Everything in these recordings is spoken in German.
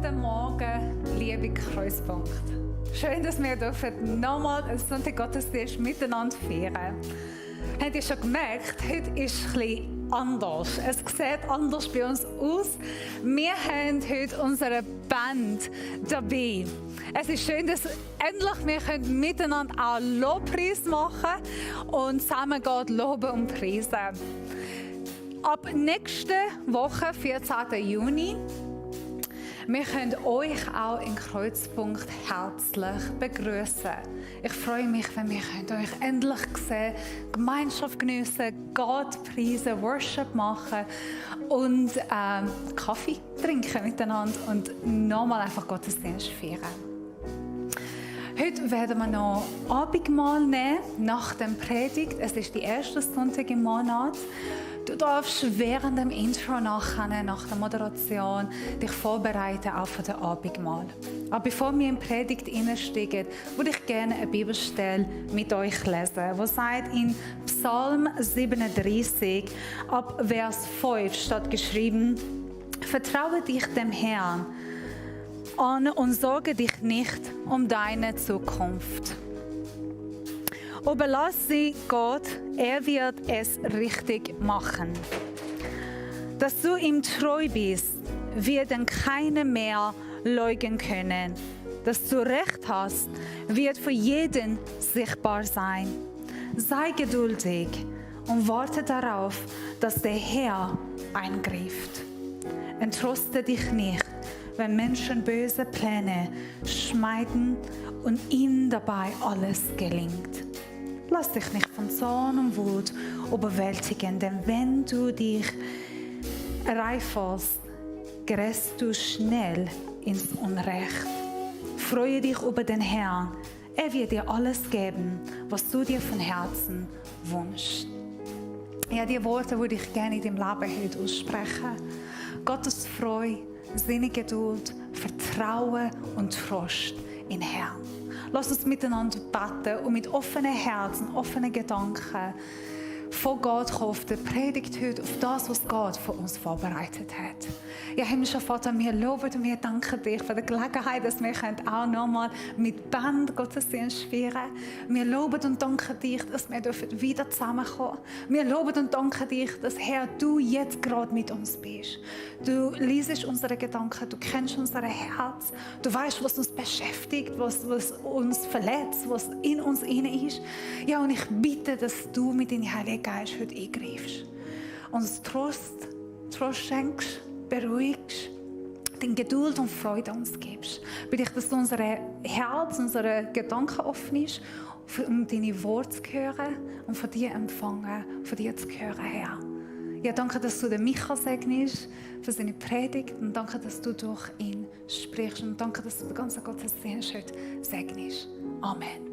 Guten Morgen, liebe Kreuzpunkt. Schön, dass wir nochmal einen Sonntag-Gottesdienst miteinander feiern. Habt ihr schon gemerkt, heute ist es ein bisschen anders. Es sieht anders bei uns aus. Wir haben heute unsere Band dabei. Es ist schön, dass endlich wir miteinander auch Lobpreis machen und zusammen Gott loben und preisen. Ab nächste Woche, 14. Juni, wir können euch auch im Kreuzpunkt herzlich begrüßen. Ich freue mich, wenn wir euch endlich sehen, Gemeinschaft geniessen, Gott preisen, Worship machen und Kaffee trinken miteinander und nochmal einfach Gottesdienst feiern. Heute werden wir noch Abendmahl nehmen nach dem Predigt. Es ist die erste Sonntag im Monat. Du darfst während dem Intro nach der Moderation dich vorbereiten auf den Abendmahl. Aber bevor wir in die Predigt einsteigen, würde ich gerne eine Bibelstelle mit euch lesen, die sagt in Psalm 37, ab Vers 5 steht geschrieben: Vertraue dich dem Herrn an und sorge dich nicht um deine Zukunft. Überlass sie Gott, er wird es richtig machen. Dass du ihm treu bist, wird dann keiner mehr leugnen können. Dass du Recht hast, wird für jeden sichtbar sein. Sei geduldig und warte darauf, dass der Herr eingreift. Entroste dich nicht, wenn Menschen böse Pläne schmieden und ihnen dabei alles gelingt. Lass dich nicht von Zorn und Wut überwältigen, denn wenn du dich ereiferst, gerätst du schnell ins Unrecht. Freue dich über den Herrn, er wird dir alles geben, was du dir von Herzen wünschst. Ja, die Worte würde ich gerne in deinem Leben heute aussprechen. Gottes Freude, sinnige Geduld, Vertrauen und Trost in den Herrn. Lass uns miteinander beten und mit offenen Herzen, offenen Gedanken von Gott kommen, auf die Predigt heute, auf das, was Gott für uns vorbereitet hat. Ja, himmlischer Vater, wir loben und wir danken dir für die Gelegenheit, dass wir auch nochmal mit Band Gottesdienst feiern. Wir loben und danken dich, dass wir wieder zusammenkommen dürfen. Wir loben und danken dich, dass, Herr, du jetzt gerade mit uns bist. Du liest unsere Gedanken, du kennst unser Herz, du weißt, was uns beschäftigt, was uns verletzt, was in uns inne ist. Ja, und ich bitte, dass du mit deinem Heiligen Geist heute eingreifst. Uns Trost schenkst, beruhigst, den Geduld und Freude uns gibst. Bitte ich, dass unser Herz, unsere Gedanken offen ist, um deine Worte zu hören und von dir empfangen, von dir zu hören, Herr. Ja, danke, dass du den Micha segnest für seine Predigt und danke, dass du durch ihn sprichst und danke, dass du den ganzen Gottesdienst heute segnest. Amen.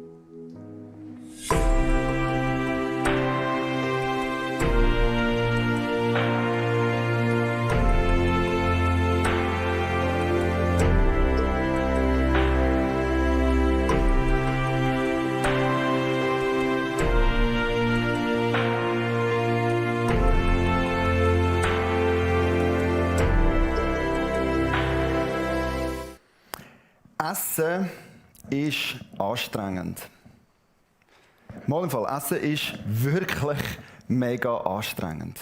Essen ist anstrengend. Mal im Fall, Essen ist wirklich mega anstrengend.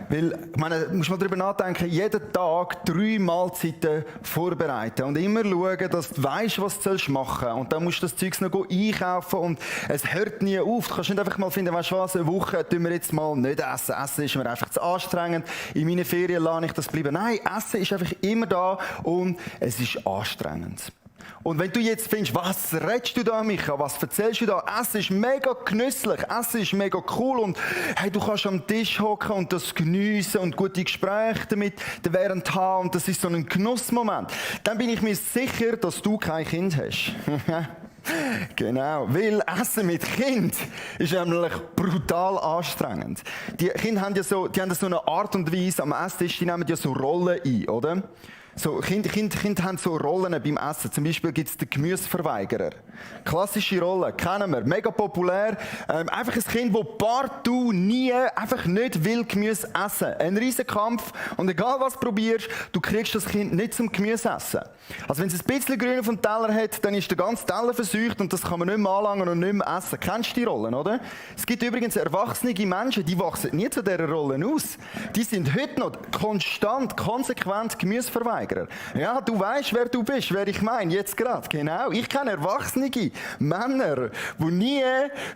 Weil, ich meine, du musst mal darüber nachdenken, jeden Tag 3 Mahlzeiten vorbereiten und immer schauen, dass du weißt, was du machen sollst. Und dann musst du das Zeug noch einkaufen und es hört nie auf. Du kannst nicht einfach mal finden, weißt du was, eine Woche tun wir jetzt mal nicht essen. Essen ist mir einfach zu anstrengend. In meinen Ferien lasse ich das bleiben. Nein, Essen ist einfach immer da und es ist anstrengend. Und wenn du jetzt findest, was redest du da, Micha? Was erzählst du da? Essen ist mega genüsslich, Essen ist mega cool und hey, du kannst am Tisch hocken und das geniessen und gute Gespräche damit während haben und das ist so ein Genussmoment. Dann bin ich mir sicher, dass du kein Kind hast. Genau, weil Essen mit Kind ist nämlich brutal anstrengend. Die Kinder haben ja so eine Art und Weise am Esstisch, die nehmen ja so Rollen ein, oder? So, Kinder haben so Rollen beim Essen. Zum Beispiel gibt es den Gemüseverweigerer. Klassische Rolle, kennen wir, mega populär. Einfach ein Kind, das partout nie, einfach nicht will Gemüse essen. Ein riesen Kampf und egal was du probierst, du kriegst das Kind nicht zum Gemüse essen. Also wenn es ein bisschen Grün auf dem Teller hat, dann ist der ganze Teller verseucht und das kann man nicht mehr anlangen und nicht mehr essen. Kennst du die Rollen, oder? Es gibt übrigens erwachsene Menschen, die wachsen nie zu dieser Rolle aus. Die sind heute noch konstant, konsequent Gemüseverweigerer. Ja, du weißt, wer du bist, wer ich meine, jetzt gerade, genau. Ich kenne erwachsene Männer, die nie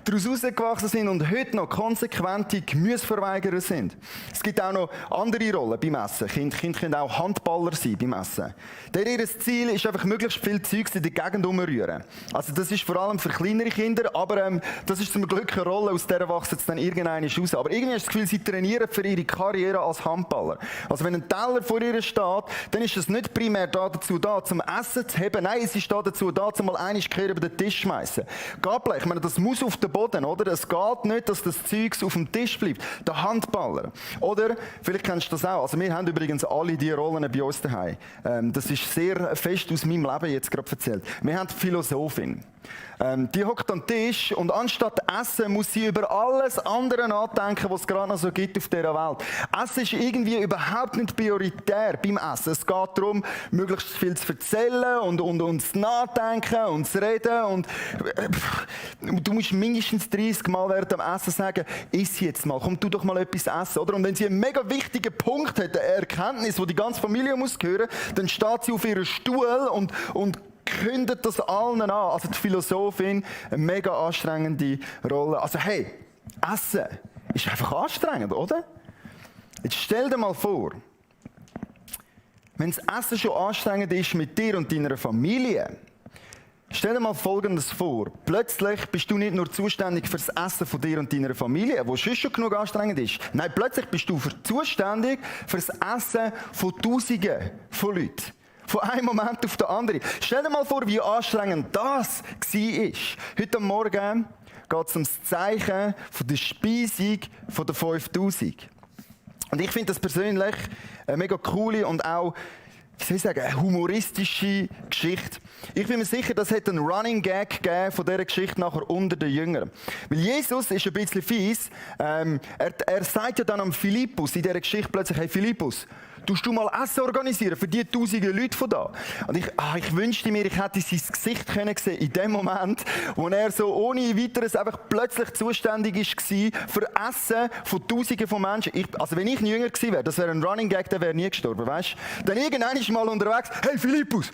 daraus herausgewachsen sind und heute noch konsequente Gemüseverweigerer sind. Es gibt auch noch andere Rollen beim Essen. Kinder können auch Handballer sein beim Essen. Ihr Ziel ist einfach, möglichst viel Zeugs in der Gegend umrühren. Also das ist vor allem für kleinere Kinder, aber das ist zum Glück eine Rolle, aus der wachsen sie dann irgendwann raus. Aber irgendwie hast du das Gefühl, sie trainieren für ihre Karriere als Handballer. Also wenn ein Teller vor ihr steht, dann ist es nicht primär dazu da, zum Essen zu heben. Nein, es ist dazu da, zum mal einmal quer über den Tisch zu schmeißen. Ich meine, das muss auf den Boden, oder? Es geht nicht, dass das Zeugs auf dem Tisch bleibt. Der Handballer. Oder, vielleicht kennst du das auch. Also wir haben übrigens alle diese Rollen bei uns daheim. Das ist sehr fest aus meinem Leben jetzt gerade erzählt. Wir haben die Philosophin. Die hockt am Tisch und anstatt essen muss sie über alles andere nachdenken, was es gerade noch so gibt auf dieser Welt. Essen ist irgendwie überhaupt nicht prioritär beim Essen. Es geht darum, möglichst viel zu erzählen und zu nachdenken und zu reden. Und du musst mindestens 30 Mal während dem Essen sagen, iss jetzt mal, komm, tu doch mal etwas essen. Oder? Und wenn sie einen mega wichtigen Punkt hat, eine Erkenntnis, die die ganze Familie muss hören, dann steht sie auf ihrem Stuhl und kündet das allen an. Also die Philosophin, eine mega anstrengende Rolle. Also hey, Essen ist einfach anstrengend, oder? Jetzt stell dir mal vor, wenn das Essen schon anstrengend ist mit dir und deiner Familie, stell dir mal Folgendes vor. Plötzlich bist du nicht nur zuständig für das Essen von dir und deiner Familie, wo schon genug anstrengend ist. Nein, plötzlich bist du zuständig für das Essen von Tausenden von Leuten. Von einem Moment auf den anderen. Stell dir mal vor, wie anstrengend das war. Heute Morgen geht es um das Zeichen von der Speisung von den 5000. Und ich finde das persönlich eine mega coole und auch, wie soll ich sagen, eine humoristische Geschichte. Ich bin mir sicher, das hat einen Running Gag gegeben von dieser Geschichte nachher unter den Jüngern. Weil Jesus ist ein bisschen fies. Er sagt ja dann am Philippus in dieser Geschichte plötzlich, hey Philippus, tust du mal Essen organisieren für die tausende Leute von da? Und ich wünschte mir, ich hätte sein Gesicht können sehen in dem Moment, wo er so ohne weiteres einfach plötzlich zuständig war für Essen von tausenden von Menschen. Also wenn ich ein Jünger gewesen wäre, das wäre ein Running Gag, der wäre nie gestorben, weißt du? Dann irgendwann ist mal unterwegs, hey Philippus,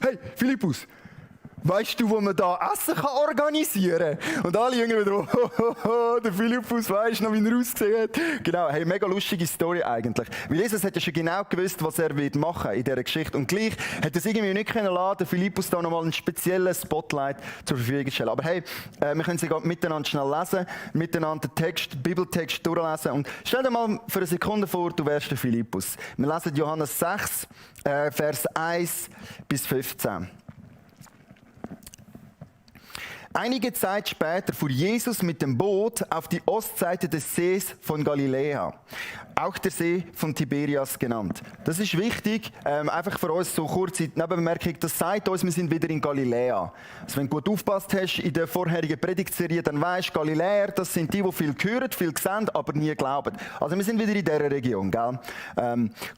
weißt du, wo man da Essen kann organisieren kann? Und alle Jünger wieder, der Philippus, weisst du noch, wie er ausgesehen hat? Genau, hey, mega lustige Story eigentlich. Weil Jesus hat ja schon genau gewusst, was er machen will in dieser Geschichte. Und gleich hat er es irgendwie nicht können lassen, den Philippus da nochmal einen speziellen Spotlight zur Verfügung zu stellen. Aber hey, wir können sie gerade miteinander schnell lesen, miteinander den Bibeltext durchlesen. Und stell dir mal für eine Sekunde vor, du wärst der Philippus. Wir lesen Johannes 6, Vers 1 bis 15. Einige Zeit später fuhr Jesus mit dem Boot auf die Ostseite des Sees von Galiläa, auch der See von Tiberias genannt. Das ist wichtig, einfach für uns so kurze Nebenbemerkung, das sagt uns, wir sind wieder in Galiläa. Also wenn du gut aufgepasst hast in der vorherigen Predigtserie, dann weisst du, Galiläer, das sind die viel hören, viel sehen, aber nie glauben. Also wir sind wieder in dieser Region, gell?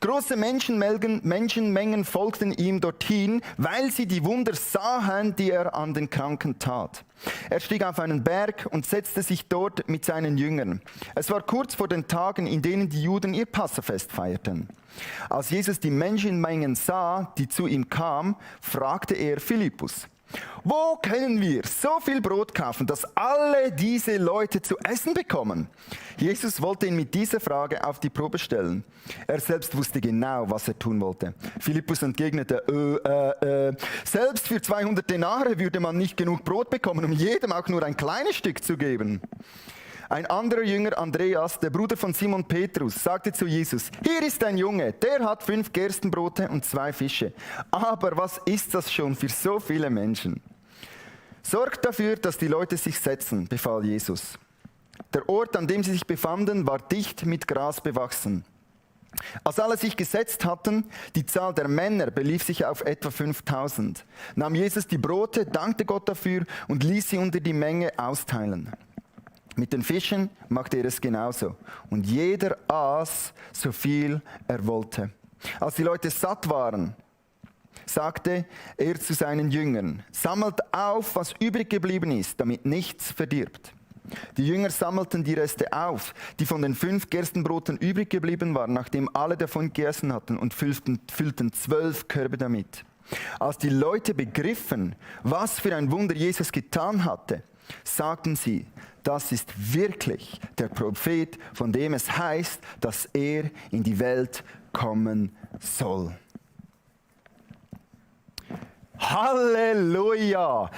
Große Menschenmengen folgten ihm dorthin, weil sie die Wunder sahen, die er an den Kranken tat. Er stieg auf einen Berg und setzte sich dort mit seinen Jüngern. Es war kurz vor den Tagen, in denen die Juden ihr Passafest feierten. Als Jesus die Menschenmengen sah, die zu ihm kamen, fragte er Philippus: Wo können wir so viel Brot kaufen, dass alle diese Leute zu essen bekommen? Jesus wollte ihn mit dieser Frage auf die Probe stellen. Er selbst wusste genau, was er tun wollte. Philippus entgegnete, selbst für 200 Denare würde man nicht genug Brot bekommen, um jedem auch nur ein kleines Stück zu geben. Ein anderer Jünger, Andreas, der Bruder von Simon Petrus, sagte zu Jesus: Hier ist ein Junge, der hat 5 Gerstenbrote und 2 Fische. Aber was ist das schon für so viele Menschen? Sorgt dafür, dass die Leute sich setzen, befahl Jesus. Der Ort, an dem sie sich befanden, war dicht mit Gras bewachsen. Als alle sich gesetzt hatten, die Zahl der Männer belief sich auf etwa 5000, nahm Jesus die Brote, dankte Gott dafür und ließ sie unter die Menge austeilen. Mit den Fischen machte er es genauso. Und jeder aß so viel er wollte. Als die Leute satt waren, sagte er zu seinen Jüngern: Sammelt auf, was übrig geblieben ist, damit nichts verdirbt. Die Jünger sammelten die Reste auf, die von den 5 Gerstenbroten übrig geblieben waren, nachdem alle davon gegessen hatten, und füllten 12 Körbe damit. Als die Leute begriffen, was für ein Wunder Jesus getan hatte, sagten sie: Das ist wirklich der Prophet, von dem es heißt, dass er in die Welt kommen soll. Halleluja!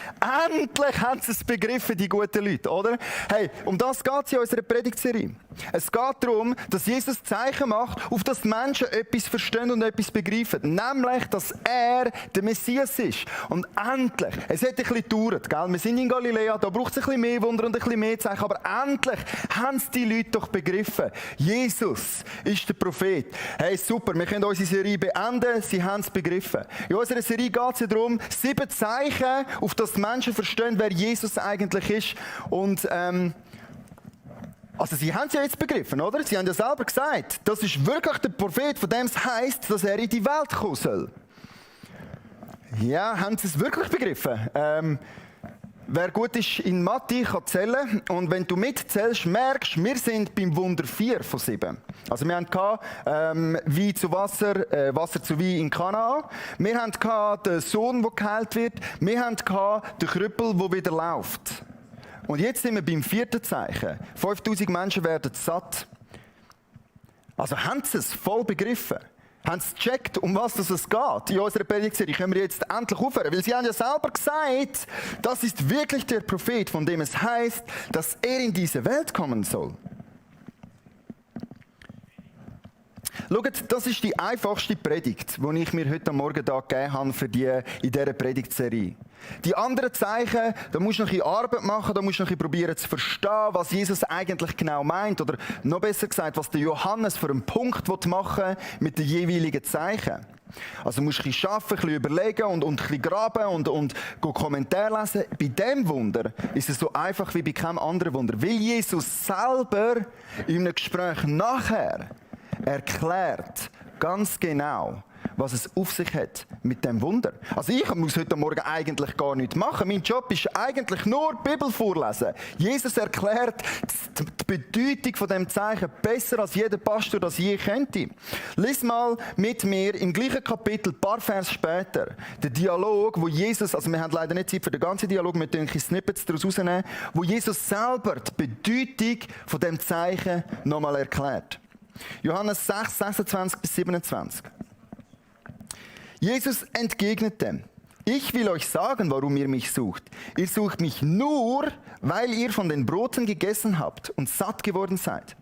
Endlich haben sie es begriffen, die guten Leute, oder? Hey, um das geht es in unserer Predigtserie. Es geht darum, dass Jesus Zeichen macht, auf das die Menschen etwas verstehen und etwas begreifen. Nämlich, dass er der Messias ist. Und endlich, es hat ein bisschen gedauert, gell? Wir sind in Galiläa, da braucht es ein bisschen mehr Wunder und ein bisschen mehr Zeichen, aber endlich haben es die Leute doch begriffen. Jesus ist der Prophet. Hey, super, wir können unsere Serie beenden, sie haben es begriffen. In unserer Serie geht es ja darum, 7 Zeichen, auf das die Menschen verstehen, wer Jesus eigentlich ist. Und also sie haben es ja jetzt begriffen, oder? Sie haben ja selber gesagt, das ist wirklich der Prophet, von dem es heisst, dass er in die Welt kommen soll. Ja, haben sie es wirklich begriffen? Wer gut ist in Mathe, kann zählen. Und wenn du mitzählst, merkst du, wir sind beim Wunder 4 von 7. Also wir hatten Wein zu Wasser, Wasser zu Wein in Kanaan. Wir hatten den Sohn, der geheilt wird. Wir hatten den Krüppel, der wieder läuft. Und jetzt sind wir beim 4. Zeichen. 5000 Menschen werden satt. Also haben sie es voll begriffen? Haben sie gecheckt, um was es geht? In unserer Predigtserie können wir jetzt endlich aufhören, weil sie haben ja selber gesagt, das ist wirklich der Prophet, von dem es heißt, dass er in diese Welt kommen soll. Schaut, das ist die einfachste Predigt, die ich mir heute Morgen da gegeben habe für die in dieser Predigtserie. Die anderen Zeichen, da musst du noch ein bisschen Arbeit machen, da musst du noch ein bisschen probieren zu verstehen, was Jesus eigentlich genau meint. Oder noch besser gesagt, was der Johannes für einen Punkt machen will mit den jeweiligen Zeichen. Also musst du ein bisschen arbeiten, ein bisschen überlegen und ein bisschen graben und Kommentare lesen. Bei diesem Wunder ist es so einfach wie bei keinem anderen Wunder. Weil Jesus selber in einem Gespräch nachher erklärt ganz genau, was es auf sich hat mit dem Wunder. Also ich muss heute Morgen eigentlich gar nichts machen. Mein Job ist eigentlich nur die Bibel vorlesen. Jesus erklärt die Bedeutung von dem Zeichen besser als jeder Pastor das je könnte. Lies mal mit mir im gleichen Kapitel, ein paar Vers später, den Dialog, wo Jesus, also wir haben leider nicht Zeit für den ganzen Dialog, wir können ein Snippets daraus rausnehmen, wo Jesus selber die Bedeutung von dem Zeichen nochmal erklärt. Johannes 6, 26 bis 27. Jesus entgegnete: Ich will euch sagen, warum ihr mich sucht. Ihr sucht mich nur, weil ihr von den Broten gegessen habt und satt geworden seid.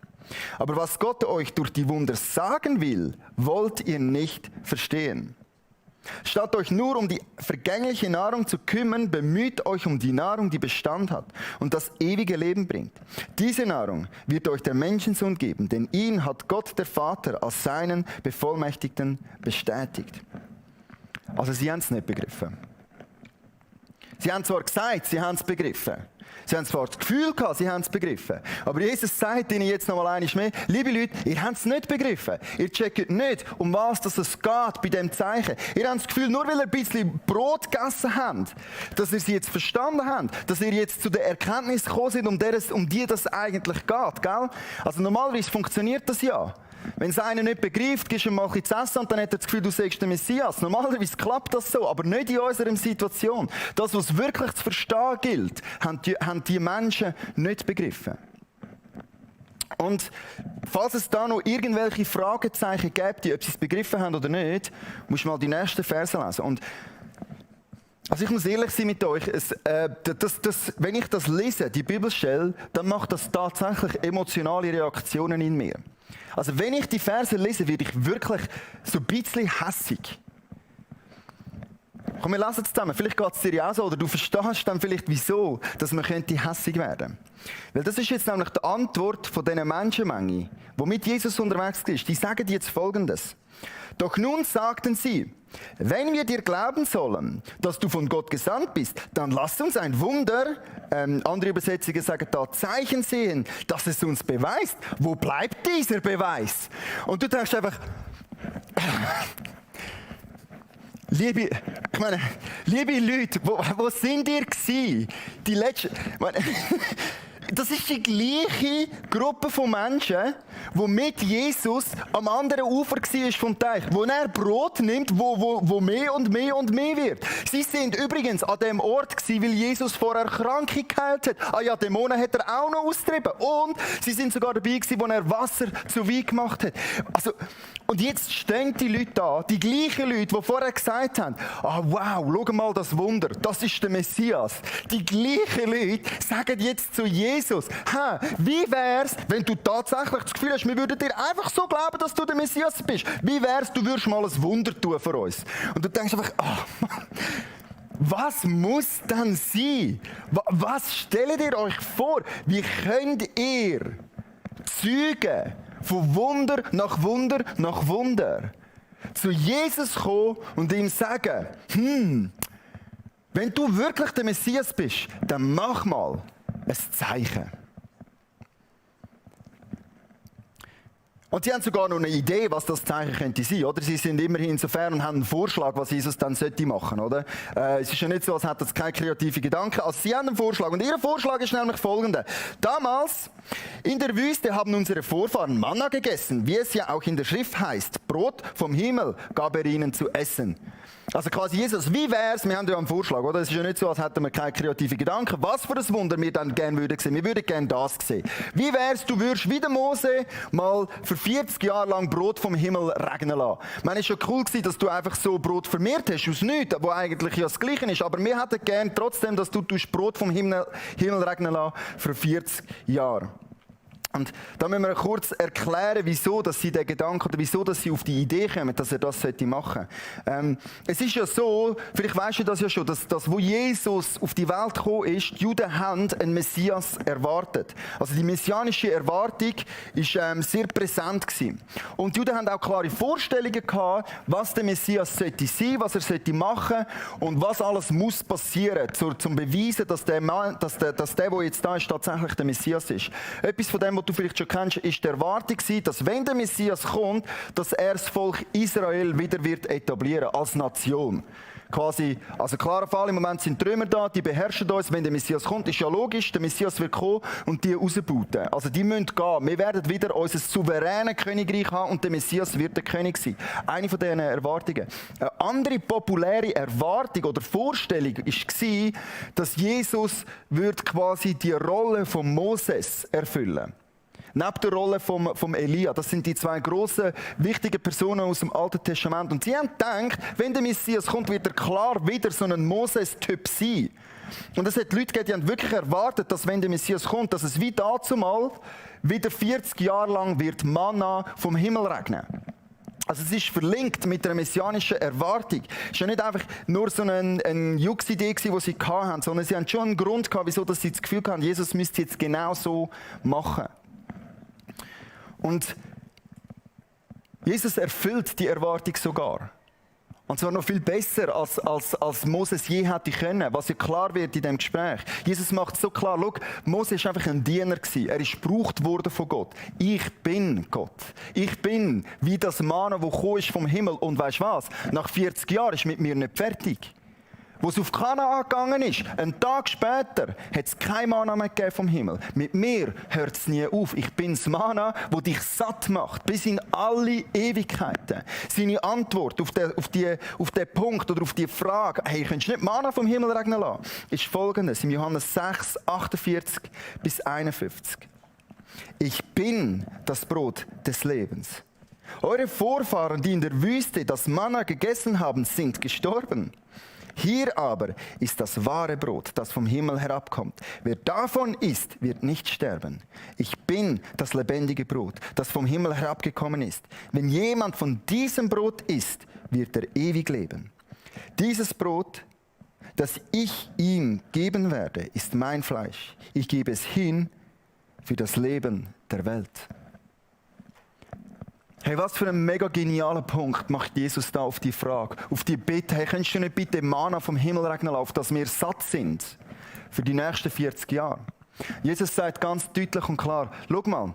Aber was Gott euch durch die Wunder sagen will, wollt ihr nicht verstehen. Statt euch nur um die vergängliche Nahrung zu kümmern, bemüht euch um die Nahrung, die Bestand hat und das ewige Leben bringt. Diese Nahrung wird euch der Menschensohn geben, denn ihn hat Gott der Vater als seinen Bevollmächtigten bestätigt. Also sie haben es nicht begriffen. Sie haben zwar gesagt, sie haben es begriffen. Sie haben zwar das Gefühl gehabt, sie haben es begriffen. Aber Jesus sagt ihnen jetzt noch mal einmal mehr: Liebe Leute, ihr habt es nicht begriffen. Ihr checkt nicht, um was es geht bei diesem Zeichen. Ihr habt das Gefühl, nur weil ihr ein bisschen Brot gegessen habt, dass ihr sie jetzt verstanden habt, dass ihr jetzt zu der Erkenntnis gekommen seid, um die das eigentlich geht. Gell? Also normalerweise funktioniert das ja. Wenn es einen nicht begreift, gibst du ihm mal etwas zu essen und dann hat er das Gefühl, du sagst der Messias. Normalerweise klappt das so, aber nicht in unserer Situation. Das, was wirklich zu verstehen gilt, haben die Menschen nicht begriffen. Und falls es da noch irgendwelche Fragezeichen gibt, ob sie es begriffen haben oder nicht, musst du mal die nächsten Verse lesen. Und also ich muss ehrlich sein mit euch, wenn ich das lese, die Bibelstelle, dann macht das tatsächlich emotionale Reaktionen in mir. Also wenn ich die Verse lese, werde ich wirklich so ein bisschen hässig. Komm, wir lesen es zusammen. Vielleicht geht es dir ja auch so, oder du verstehst dann vielleicht, wieso, dass man hässig werden könnte. Weil das ist jetzt nämlich die Antwort von dieser Menschenmenge, die mit Jesus unterwegs ist. Die sagen jetzt Folgendes. Doch nun sagten sie, wenn wir dir glauben sollen, dass du von Gott gesandt bist, dann lass uns ein Wunder, andere Übersetzungen sagen da, Zeichen sehen, dass es uns beweist. Wo bleibt dieser Beweis? Und du denkst einfach, liebe Leute, wo sind ihr gewesen? Die letzten... Das ist die gleiche Gruppe von Menschen, die mit Jesus am anderen Ufer war vom Teich, wo er Brot nimmt, wo mehr und mehr und mehr wird. Sie sind übrigens an dem Ort gewesen, weil Jesus vorher Kranke geheilt hat. Ah ja, Dämonen hat er auch noch austrieben. Und sie sind sogar dabei gewesen, wo er Wasser zu Wein gemacht hat. Also, und jetzt stehen die Leute da, die gleichen Leute, die vorher gesagt haben, ah wow, schau mal das Wunder, das ist der Messias. Die gleichen Leute sagen jetzt zu Jesus, wie wär's, wenn du tatsächlich das Gefühl hast, wir würden dir einfach so glauben, dass du der Messias bist. Wie wär's, du würdest mal ein Wunder tun für uns. Und du denkst einfach, was muss dann sein? Was stellt ihr euch vor? Wie könnt ihr Zeugen von Wunder nach Wunder nach Wunder zu Jesus kommen und ihm sagen, wenn du wirklich der Messias bist, dann mach mal ein Zeichen. Und sie haben sogar noch eine Idee, was das Zeichen könnte sein, oder? Sie sind immerhin insofern und haben einen Vorschlag, was Jesus dann machen sollte, oder? Es ist ja nicht so, als hätten sie keine kreativen Gedanken. Also sie haben einen Vorschlag. Und ihr Vorschlag ist nämlich folgender. Damals in der Wüste haben unsere Vorfahren Manna gegessen, wie es ja auch in der Schrift heißt. Brot vom Himmel gab er ihnen zu essen. Also quasi Jesus, wie wär's, wir haben ja einen Vorschlag, oder? Es ist ja nicht so, als hätten wir keine kreativen Gedanken. Was für ein Wunder wir dann gerne würden sehen. Wir würden gerne das sehen. Wie wär's, du würdest wie der Mose mal für 40 Jahre lang Brot vom Himmel regnen lassen. Ich meine, es war ja cool gewesen, dass du einfach so Brot vermehrt hast, aus nichts, wo eigentlich ja das Gleiche ist. Aber wir hätten gerne trotzdem, dass du Brot vom Himmel regnen lassen für 40 Jahre. Und da müssen wir kurz erklären, wieso dass sie den Gedanken oder wieso dass sie auf die Idee kommen, dass er das machen sollte. Es ist ja so, vielleicht weisst du das ja schon, dass wo Jesus auf die Welt gekommen ist, die Juden haben einen Messias erwartet. Also die messianische Erwartung war sehr präsent gewesen. Und die Juden haben auch klare Vorstellungen gehabt, was der Messias sollte sein, was er sollte machen und was alles muss passieren, zum beweisen, dass der jetzt da ist, tatsächlich der Messias ist. Etwas von dem, was du vielleicht schon kennst, ist die Erwartung, dass wenn der Messias kommt, dass er das Volk Israel wieder wird etablieren als Nation. Quasi, also klarer Fall, im Moment sind die Römer da, die beherrschen uns. Wenn der Messias kommt, ist ja logisch, der Messias wird kommen und die rausbauten. Also die müssen gehen. Wir werden wieder unser souveränes Königreich haben und der Messias wird der König sein. Eine von diesen Erwartungen. Eine andere populäre Erwartung oder Vorstellung war, dass Jesus quasi die Rolle von Moses erfüllen. Neben der Rolle vom Elia. Das sind die zwei grossen, wichtigen Personen aus dem Alten Testament. Und sie haben gedacht, wenn der Messias kommt, wird er klar wieder so ein Moses-Typ sein. Und es hat Leute gegeben, die haben wirklich erwartet, dass wenn der Messias kommt, dass es wie dazumal wieder 40 Jahre lang wird Manna vom Himmel regnen. Also es ist verlinkt mit einer messianischen Erwartung. Es war ja nicht einfach nur so eine Jux-Idee, die sie hatten, sondern sie haben schon einen Grund gehabt, wieso sie das Gefühl hatten, Jesus müsste jetzt genau so machen. Und Jesus erfüllt die Erwartung sogar. Und zwar noch viel besser, als Moses je hätte können, was ja klar wird in diesem Gespräch. Jesus macht so klar, schau, Moses war einfach ein Diener gewesen. Er ist gebraucht worden von Gott. Ich bin Gott. Ich bin wie das Manna, das gekommen ist vom Himmel. Und weisst was? Nach 40 Jahren ist mit mir nicht fertig. Wo es auf Kanaan gegangen ist, einen Tag später, hat es kein Manna mehr gegeben vom Himmel. Mit mir hört es nie auf. Ich bin das Manna, das dich satt macht, bis in alle Ewigkeiten. Seine Antwort auf den Punkt oder auf die Frage, hey, könntest du nicht Manna vom Himmel regnen lassen, ist folgendes, in Johannes 6, 48 bis 51. Ich bin das Brot des Lebens. Eure Vorfahren, die in der Wüste das Manna gegessen haben, sind gestorben. Hier aber ist das wahre Brot, das vom Himmel herabkommt. Wer davon isst, wird nicht sterben. Ich bin das lebendige Brot, das vom Himmel herabgekommen ist. Wenn jemand von diesem Brot isst, wird er ewig leben. Dieses Brot, das ich ihm geben werde, ist mein Fleisch. Ich gebe es hin für das Leben der Welt. Hey, was für ein mega genialer Punkt macht Jesus da auf die Frage, auf die Bitte, hey, könntest du nicht bitte Manna vom Himmel regnen lassen, dass wir satt sind für die nächsten 40 Jahre? Jesus sagt ganz deutlich und klar, schau mal,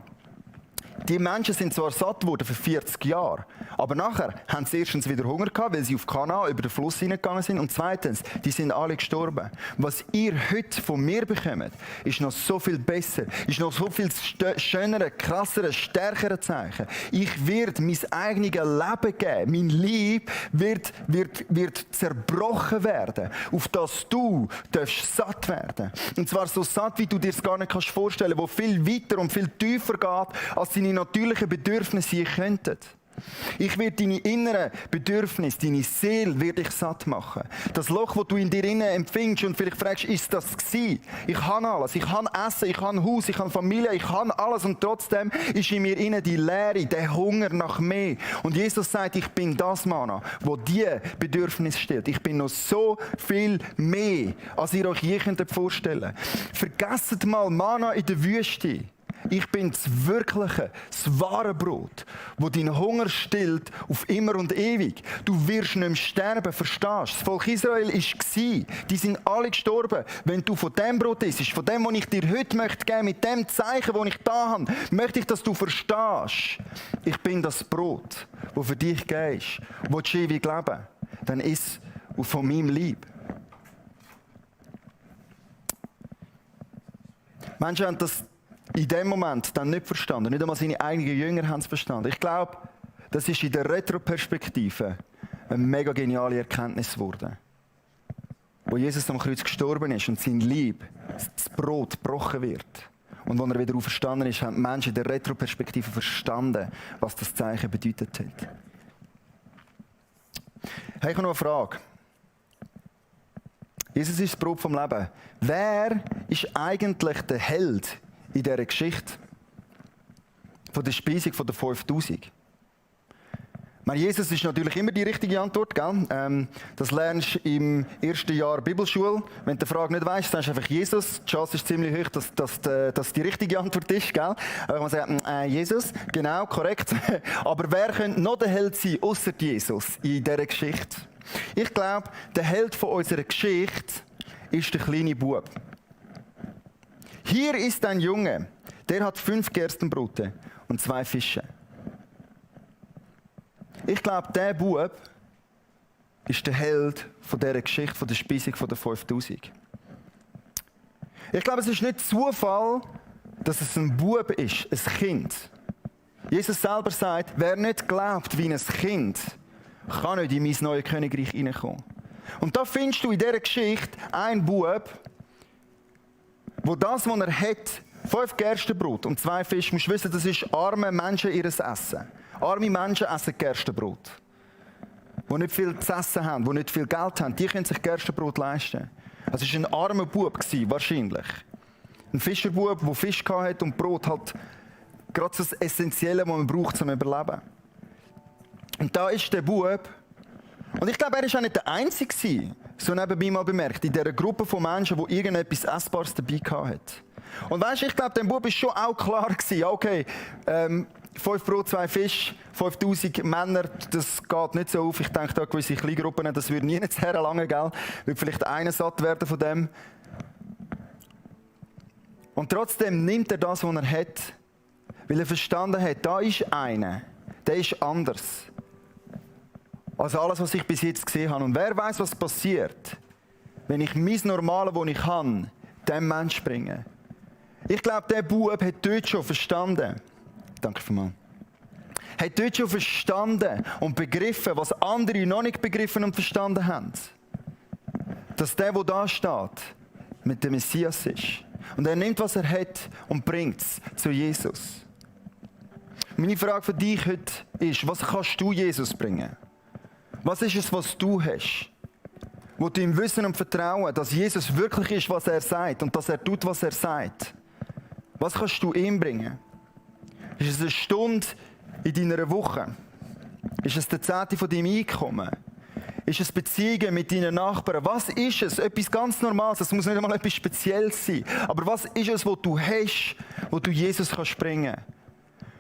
die Menschen sind zwar satt geworden für 40 Jahre, aber nachher haben sie erstens wieder Hunger gehabt, weil sie auf Kanaan über den Fluss hineingegangen sind, und zweitens, die sind alle gestorben. Was ihr heute von mir bekommt, ist noch so viel besser, ist noch so viel schönere, krassere, stärkere Zeichen. Ich werde mein eigenes Leben geben, mein Leib wird zerbrochen werden, auf das du darfst satt werden. Und zwar so satt, wie du dir es gar nicht vorstellen kannst, wo viel weiter und viel tiefer geht, als deine natürlichen Bedürfnisse sein könnten. Ich werde deine inneren Bedürfnisse, deine Seele werde ich satt machen. Das Loch, das du in dir innen empfindest und vielleicht fragst, ist das gewesen? Ich habe alles, ich habe Essen, ich habe Haus, ich habe Familie, ich habe alles, und trotzdem ist in mir innen die Leere, der Hunger nach mehr. Und Jesus sagt, ich bin das Manna, wo diese Bedürfnisse stellt. Ich bin noch so viel mehr, als ihr euch je vorstellen könnt. Vergesst mal Manna in der Wüste. Ich bin das wirkliche, das wahre Brot, wo deinen Hunger stillt auf immer und ewig. Du wirst nicht mehr sterben, verstehst du? Das Volk Israel war. Die sind alle gestorben. Wenn du von dem Brot isst, von dem, was ich dir heute möchte geben, mit dem Zeichen, das ich da habe, möchte ich, dass du verstehst. Ich bin das Brot, das für dich gehst. Willst du ewig leben? Dann iss von meinem Leib. Menschen haben das in dem Moment dann nicht verstanden. Nicht einmal seine eigenen Jünger haben es verstanden. Ich glaube, das ist in der Retroperspektive eine mega geniale Erkenntnis geworden. Wo Jesus am Kreuz gestorben ist und sein Leib, das Brot, gebrochen wird. Und als er wieder auferstanden ist, haben die Menschen in der Retroperspektive verstanden, was das Zeichen bedeutet hat. Hey, ich habe noch eine Frage. Jesus ist das Brot vom Leben. Wer ist eigentlich der Held in dieser Geschichte von der Speisung von der 5000? Jesus ist natürlich immer die richtige Antwort, gell? Das lernst du im ersten Jahr Bibelschule. Wenn du die Frage nicht weißt, sagst du einfach Jesus. Die Chance ist ziemlich hoch, dass die richtige Antwort ist, gell? Aber man sagt, Jesus, genau, korrekt. Aber wer könnte noch der Held sein, außer Jesus in dieser Geschichte? Ich glaube, der Held von unserer Geschichte ist der kleine Bub. Hier ist ein Junge, der hat 5 Gerstenbrote und 2 Fische. Ich glaube, der Bub ist der Held von dieser Geschichte, von der Speisung von der 5000. Ich glaube, es ist nicht Zufall, dass es ein Bub ist, ein Kind. Jesus selber sagt, wer nicht glaubt wie ein Kind, kann nicht in mein neues Königreich hineinkommen. Und da findest du in dieser Geschichte einen Bub, wo das, was er hat, 5 Gerstenbrot und 2 Fische, musst du wissen, das ist arme Menschen ihres Essen. Arme Menschen essen Gerstenbrot. Die nicht viel zu essen haben, die nicht viel Geld haben, die können sich Gerstenbrot leisten. Es war ein armer Bub, wahrscheinlich. Ein Fischerbub, der Fisch hatte und Brot halt gerade das Essentielle, was man braucht, zum Überleben. Und da ist der Bub, und ich glaube, er war auch nicht der Einzige, so nebenbei mal bemerkt, in dieser Gruppe von Menschen, die irgendetwas Essbares dabei hatten. Und weißt du, ich glaube, dem Bub war schon auch klar gewesen, okay, 5 Brot, 2 Fisch, 5000 Männer, das geht nicht so auf. Ich denke, da gewisse Kleingruppen, das würde nie nicht herlangen, gell? Wird vielleicht einer satt werden von dem. Und trotzdem nimmt er das, was er hat, weil er verstanden hat, da ist einer, der ist anders als alles, was ich bis jetzt gesehen habe. Und wer weiß, was passiert, wenn ich mein Normale, das ich habe, dem Mensch bringe. Ich glaube, der Bub hat dort schon verstanden. Danke vielmals. Hat dort schon verstanden und begriffen, was andere noch nicht begriffen und verstanden haben. Dass der da steht, mit dem Messias ist. Und er nimmt, was er hat und bringt es zu Jesus. Meine Frage für dich heute ist, was kannst du Jesus bringen? Was ist es, was du hast? Wo du ihm Wissen und Vertrauen, dass Jesus wirklich ist, was er sagt und dass er tut, was er sagt. Was kannst du ihm bringen? Ist es eine Stunde in deiner Woche? Ist es der 10. von deinem Einkommen? Ist es Beziehungen mit deinen Nachbarn? Was ist es? Etwas ganz Normales. Es muss nicht einmal etwas Spezielles sein. Aber was ist es, was du hast, wo du Jesus kannst bringen?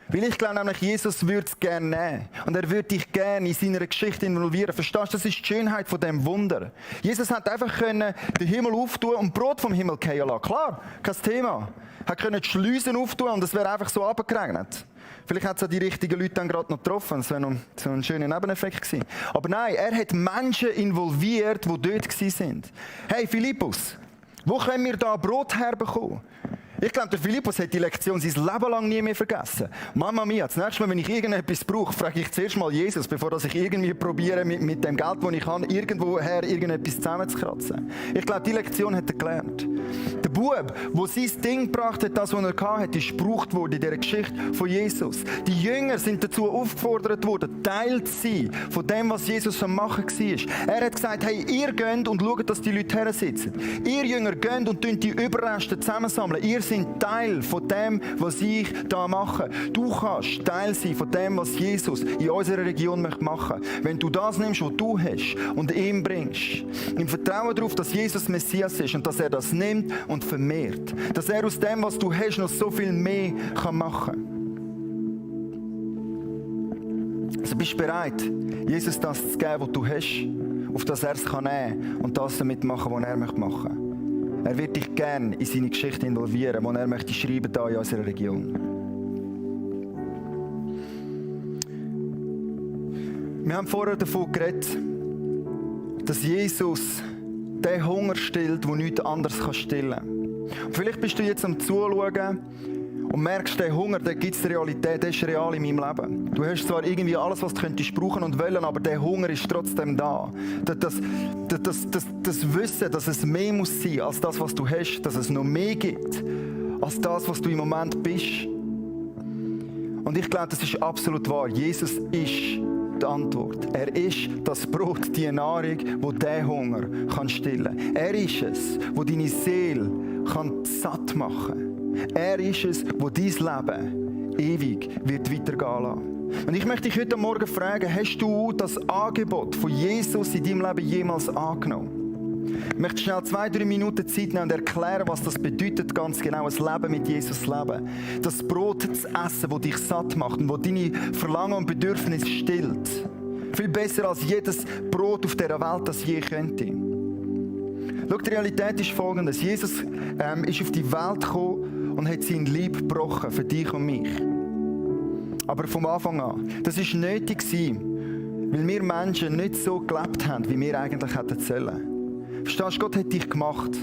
Weil ich glaube nämlich, Jesus würde es gerne nehmen. Und er würde dich gerne in seiner Geschichte involvieren. Verstehst du? Das ist die Schönheit von diesem Wunder. Jesus hat einfach den Himmel auftun und Brot vom Himmel fallen lassen. Klar, kein Thema. Er konnte die Schleusen auftun und es wäre einfach so runtergeregnet. Vielleicht hat es auch die richtigen Leute dann gerade noch getroffen. Das wäre noch so ein schöner Nebeneffekt gewesen. Aber nein, er hat Menschen involviert, die dort waren. Hey Philippus, wo können wir da Brot herbekommen? Ich glaube, der Philippus hat die Lektion sein Leben lang nie mehr vergessen. Mama mia, das nächste Mal, wenn ich irgendetwas brauche, frage ich zuerst mal Jesus, bevor ich irgendwie probiere, mit dem Geld, das ich habe, irgendwoher irgendetwas zusammenzukratzen. Ich glaube, die Lektion hat er gelernt. Der Bub, der sein Ding gebracht hat, das, was er hatte, ist gebraucht worden in dieser Geschichte von Jesus. Die Jünger sind dazu aufgefordert worden, Teil zu sein von dem, was Jesus am Machen war. Er hat gesagt, hey, ihr geht und schaut, dass die Leute her sitzen. Ihr Jünger geht und die Überreste zusammensammeln. Ihr sind Teil von dem, was ich da mache. Du kannst Teil sein von dem, was Jesus in unserer Region machen möchte. Wenn du das nimmst, was du hast und ihm bringst, im Vertrauen darauf, dass Jesus Messias ist und dass er das nimmt und vermehrt. Dass er aus dem, was du hast, noch so viel mehr machen kann. Also bist du bereit, Jesus das zu geben, was du hast, auf das er es nehmen kann und das damit machen, was er machen möchte. Er wird dich gerne in seine Geschichte involvieren, die er möchte schreiben hier in unserer Region. Wir haben vorher davon geredet, dass Jesus den Hunger stillt, den nichts anderes stillen kann. Und vielleicht bist du jetzt am Zuschauen und merkst, der Hunger, der gibt es Realität, der ist real in meinem Leben. Du hast zwar irgendwie alles, was du könntest brauchen und wollen, aber der Hunger ist trotzdem da. Das Wissen, dass es mehr muss sein als das, was du hast, dass es noch mehr gibt als das, was du im Moment bist. Und ich glaube, das ist absolut wahr. Jesus ist die Antwort. Er ist das Brot, die Nahrung, die diesen Hunger stillen kann. Er ist es, wo deine Seele satt machen kann. Er ist es, wo dein Leben ewig wird weitergehen lassen. Und ich möchte dich heute Morgen fragen, hast du das Angebot von Jesus in deinem Leben jemals angenommen? Ich möchte schnell 2-3 Minuten Zeit nehmen und erklären, was das bedeutet, ganz genau, ein Leben mit Jesus leben. Das Brot zu essen, das dich satt macht und das deine Verlangen und Bedürfnisse stillt. Viel besser als jedes Brot auf dieser Welt, das je könnte. Schau, die Realität ist folgendes. Jesus ist auf die Welt gekommen und hat sein Leib gebrochen für dich und mich. Aber vom Anfang an. Das war nötig, weil wir Menschen nicht so gelebt haben, wie wir eigentlich hätten sollen. Verstehst du, Gott hat dich gemacht.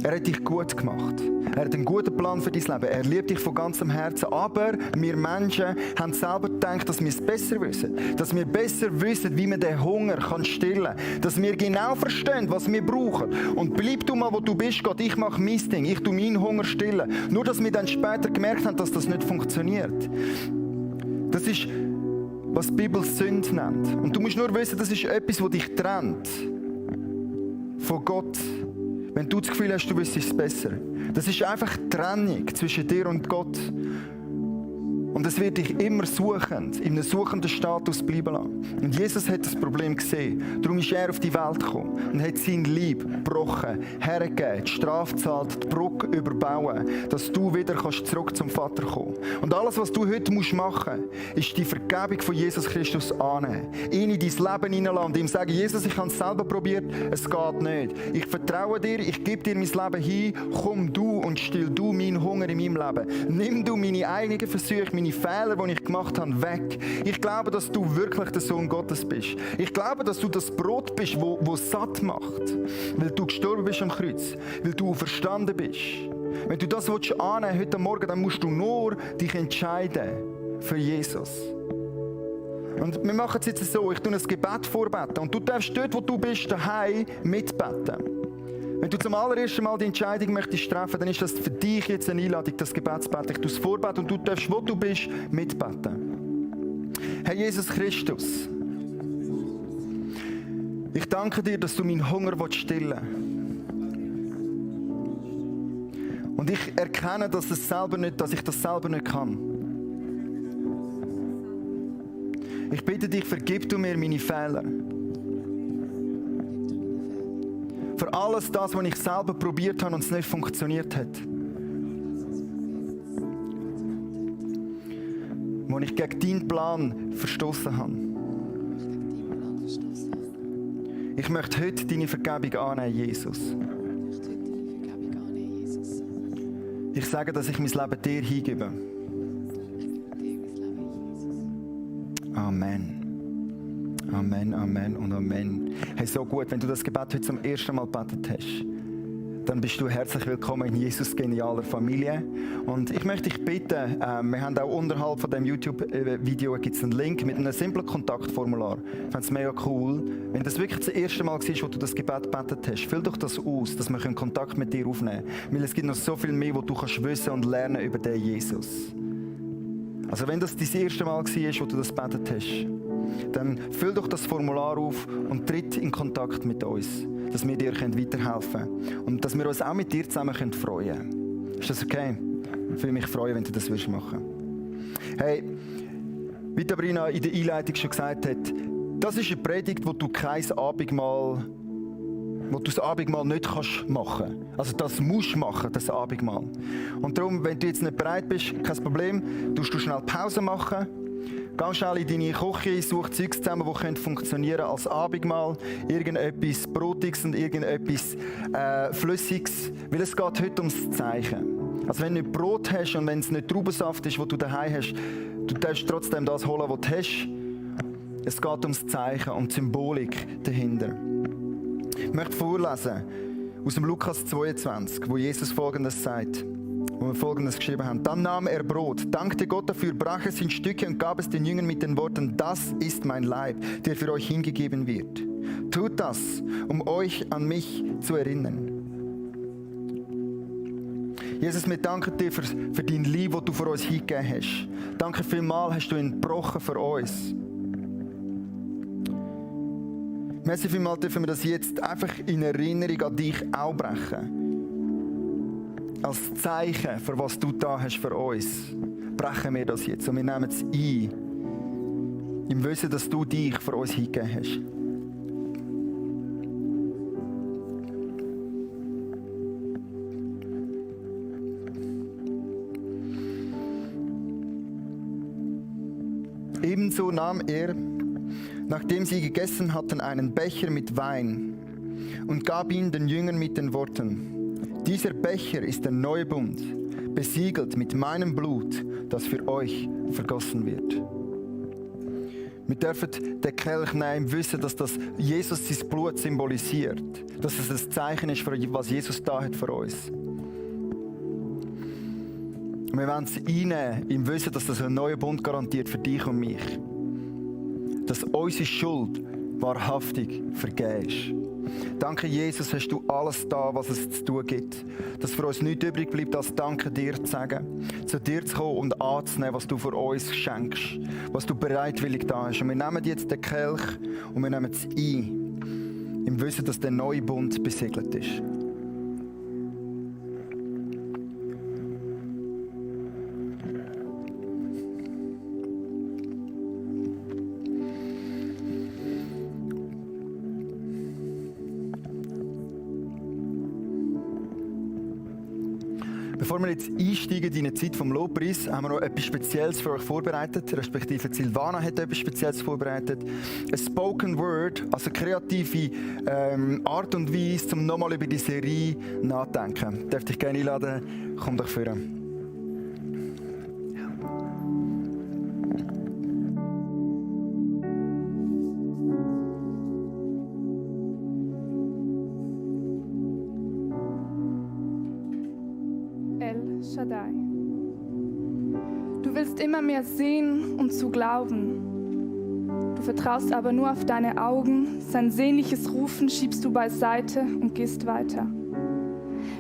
Er hat dich gut gemacht. Er hat einen guten Plan für dein Leben. Er liebt dich von ganzem Herzen. Aber wir Menschen haben selber gedacht, dass wir es besser wissen. Dass wir besser wissen, wie man den Hunger stillen kann. Dass wir genau verstehen, was wir brauchen. Und bleib du mal, wo du bist, Gott. Ich mache mein Ding. Ich tue meinen Hunger stillen. Nur, dass wir dann später gemerkt haben, dass das nicht funktioniert. Das ist, was die Bibel Sünde nennt. Und du musst nur wissen, das ist etwas, das dich trennt von Gott. Wenn du das Gefühl hast, du wüsstest es besser. Das ist einfach die Trennung zwischen dir und Gott. Und es wird dich immer suchend, in einem suchenden Status bleiben lassen. Und Jesus hat das Problem gesehen. Darum ist er auf die Welt gekommen und hat sein Leib gebrochen, hergegeben, die Strafe gezahlt, die Brücke überbauen, dass du wieder zurück zum Vater kommen kannst. Und alles, was du heute machen musst, ist die Vergebung von Jesus Christus annehmen. Ihn in dein Leben hineinlassen und ihm sagen, Jesus, ich habe es selber probiert, es geht nicht. Ich vertraue dir, ich gebe dir mein Leben hin, komm du und still du meinen Hunger in meinem Leben. Nimm du meine eigenen Versuche, meine Fehler, die ich gemacht habe, weg. Ich glaube, dass du wirklich der Sohn Gottes bist. Ich glaube, dass du das Brot bist, wo satt macht. Weil du gestorben bist am Kreuz. Weil du verstanden bist. Wenn du das annehmen willst, heute Morgen, dann musst du nur dich entscheiden für Jesus. Und wir machen es jetzt so, ich tue ein Gebet vorbeten. Und du darfst dort, wo du bist, daheim mitbeten. Wenn du zum allerersten Mal die Entscheidung möchtest treffen, dann ist das für dich jetzt eine Einladung, das Gebetsbett. Ich tue es vorbeten und du darfst, wo du bist, mitbeten. Herr Jesus Christus, ich danke dir, dass du meinen Hunger stillen willst. Und ich erkenne, dass ich das selber nicht kann. Ich bitte dich, vergib du mir meine Fehler. Für alles das, was ich selber probiert habe und es nicht funktioniert hat. Wo ich gegen deinen Plan verstoßen habe. Ich möchte heute deine Vergebung annehmen, Jesus. Ich sage, dass ich mein Leben dir hingebe. Amen. Amen, Amen und Amen. Hey, so gut, wenn du das Gebet heute zum ersten Mal gebetet hast, dann bist du herzlich willkommen in Jesus genialer Familie. Und ich möchte dich bitten, wir haben auch unterhalb von dem YouTube-Video gibt's einen Link mit einem simplen Kontaktformular. Ich finde es mega cool. Wenn das wirklich das erste Mal war, wo du das Gebet gebetet hast, füll doch das aus, dass wir Kontakt mit dir aufnehmen können. Weil es gibt noch so viel mehr, was du kannst wissen und lernen über den Jesus. Also wenn das dein erste Mal war, wo du das gebetet hast, dann füll doch das Formular auf und tritt in Kontakt mit uns, dass wir dir weiterhelfen können und dass wir uns auch mit dir zusammen freuen können. Ist das okay? Ich würde mich freuen, wenn du das machen würdest. Hey, wie Sabrina in der Einleitung schon gesagt hat, das ist eine Predigt, wo du das Abendmahl nicht machen kannst. Also das musst du machen, das Abendmahl. Und darum, wenn du jetzt nicht bereit bist, kein Problem, du schnell Pause machen. Geh schnell in deine Küche, such Zeugs zusammen, die funktionieren als Abendmahl. Irgendetwas Brotiges und irgendetwas Flüssiges. Weil es geht heute ums Zeichen. Also wenn du nicht Brot hast und wenn es nicht Traubensaft ist, den du daheim hast, du darfst trotzdem das holen, was du hast. Es geht ums Zeichen und die Symbolik dahinter. Ich möchte vorlesen aus dem Lukas 22, wo Jesus Folgendes sagt. Wo wir Folgendes geschrieben haben. Dann nahm er Brot, dankte Gott dafür, brach es in Stücke und gab es den Jüngern mit den Worten, das ist mein Leib, der für euch hingegeben wird. Tut das, um euch an mich zu erinnern. Jesus, wir danken dir für dein Leib, das du für uns hingegeben hast. Danke vielmals, hast du ihn gebrochen für uns. Merci vielmals dürfen wir das jetzt einfach in Erinnerung an dich auch brechen. Als Zeichen, für was du da hast für uns, brechen wir das jetzt und wir nehmen es ein, im Wissen, dass du dich für uns hingegeben hast. Ebenso nahm er, nachdem sie gegessen hatten, einen Becher mit Wein und gab ihn den Jüngern mit den Worten, dieser Becher ist der neue Bund, besiegelt mit meinem Blut, das für euch vergossen wird. Wir dürfen den Kelch nehmen im Wissen, dass das Jesus sein Blut symbolisiert, dass es ein Zeichen ist, was Jesus da hat für uns. Und wir wollen es einnehmen im Wissen, dass das einen neuen Bund garantiert für dich und mich. Dass unsere Schuld wahrhaftig vergeben ist. Danke, Jesus, hast du alles da, was es zu tun gibt. Dass für uns nichts übrig bleibt, als Danke dir zu sagen. Zu dir zu kommen und anzunehmen, was du für uns schenkst. Was du bereitwillig da hast. Und wir nehmen jetzt den Kelch und wir nehmen es ein. Im Wissen, dass der neue Bund besiegelt ist. Bevor wir jetzt einsteigen in eine Zeit vom Lobpreis, haben wir noch etwas Spezielles für euch vorbereitet, respektive Silvana hat etwas Spezielles vorbereitet. Ein Spoken Word, also kreative Art und Weise, um nochmal über die Serie nachzudenken. Darf dich gerne einladen, komm doch führen. Shaddai. Du willst immer mehr sehen, um zu glauben. Du vertraust aber nur auf deine Augen, sein sehnliches Rufen schiebst du beiseite und gehst weiter.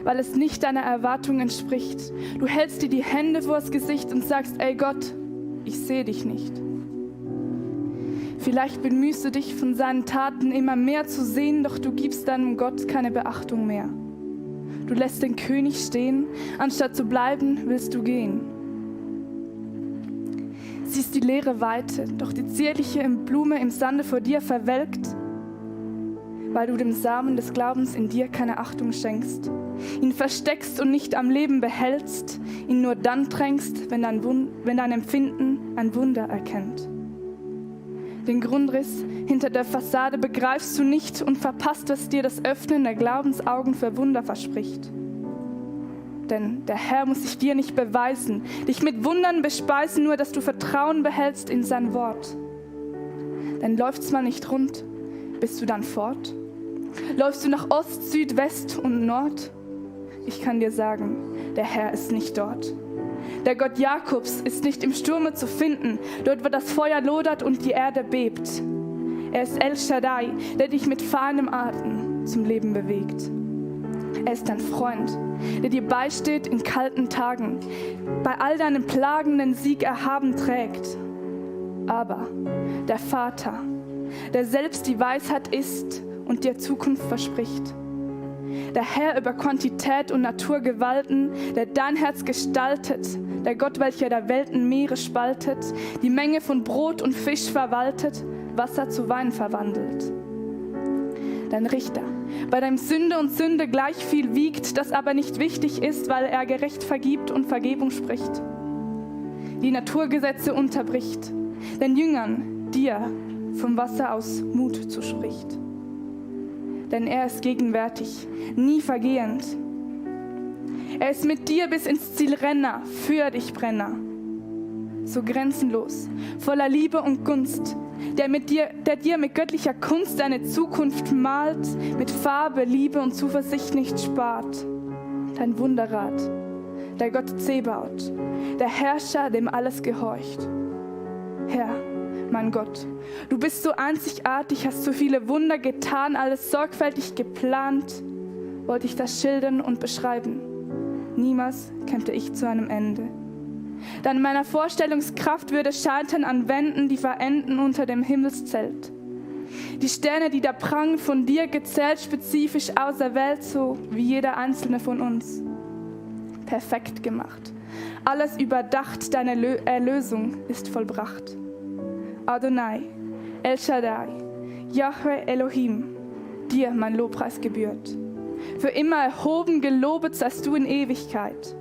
Weil es nicht deiner Erwartung entspricht. Du hältst dir die Hände vors Gesicht und sagst, ey Gott, ich sehe dich nicht. Vielleicht bemühst du dich, von seinen Taten immer mehr zu sehen, doch du gibst deinem Gott keine Beachtung mehr. Du lässt den König stehen, anstatt zu bleiben, willst du gehen. Siehst die leere Weite, doch die zierliche Blume im Sande vor dir verwelkt. weil du dem Samen des Glaubens in dir keine Achtung schenkst, ihn versteckst und nicht am Leben behältst, ihn nur dann drängst, wenn dein Empfinden ein Wunder erkennt. Den Grundriss hinter der Fassade begreifst du nicht und verpasst, was dir das Öffnen der Glaubensaugen für Wunder verspricht. Denn der Herr muss sich dir nicht beweisen, dich mit Wundern bespeisen, nur dass du Vertrauen behältst in sein Wort. Denn läuft's mal nicht rund, bist du dann fort? Läufst du nach Ost, Süd, West und Nord? Ich kann dir sagen, der Herr ist nicht dort. Der Gott Jakobs ist nicht im Sturme zu finden, dort wo das Feuer lodert und die Erde bebt. Er ist El Shaddai, der dich mit feinem Atem zum Leben bewegt. Er ist dein Freund, der dir beisteht in kalten Tagen, bei all deinen Plagen den Sieg erhaben trägt. Aber der Vater, der selbst die Weisheit ist und dir Zukunft verspricht. Der Herr über Quantität und Naturgewalten, der dein Herz gestaltet, der Gott, welcher der Welten Meere spaltet, die Menge von Brot und Fisch verwaltet, Wasser zu Wein verwandelt. Dein Richter, bei dem Sünde und Sünde gleich viel wiegt, das aber nicht wichtig ist, weil er gerecht vergibt und Vergebung spricht. Die Naturgesetze unterbricht, den Jüngern, dir, vom Wasser aus Mut zuspricht. Denn er ist gegenwärtig, nie vergehend. Er ist mit dir bis ins Ziel Renner, für dich Brenner. So grenzenlos, voller Liebe und Gunst, der dir mit göttlicher Kunst deine Zukunft malt, mit Farbe, Liebe und Zuversicht nicht spart. Dein Wunderrat, der Gott Zebaoth, der Herrscher, dem alles gehorcht. Herr, mein Gott, du bist so einzigartig, hast so viele Wunder getan, alles sorgfältig geplant. Wollte ich das schildern und beschreiben, niemals käme ich zu einem Ende. Dann meiner Vorstellungskraft würde scheitern an Wänden, die verenden unter dem Himmelszelt. Die Sterne, die da prangen, von dir gezählt, spezifisch auserwählt, so wie jeder einzelne von uns. Perfekt gemacht, alles überdacht, deine Erlösung ist vollbracht. Adonai, El Shaddai, Yahweh Elohim, dir mein Lobpreis gebührt. Für immer erhoben, gelobet seist du in Ewigkeit.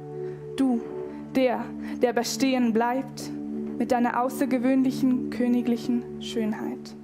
Du, der bestehen bleibt, mit deiner außergewöhnlichen, königlichen Schönheit.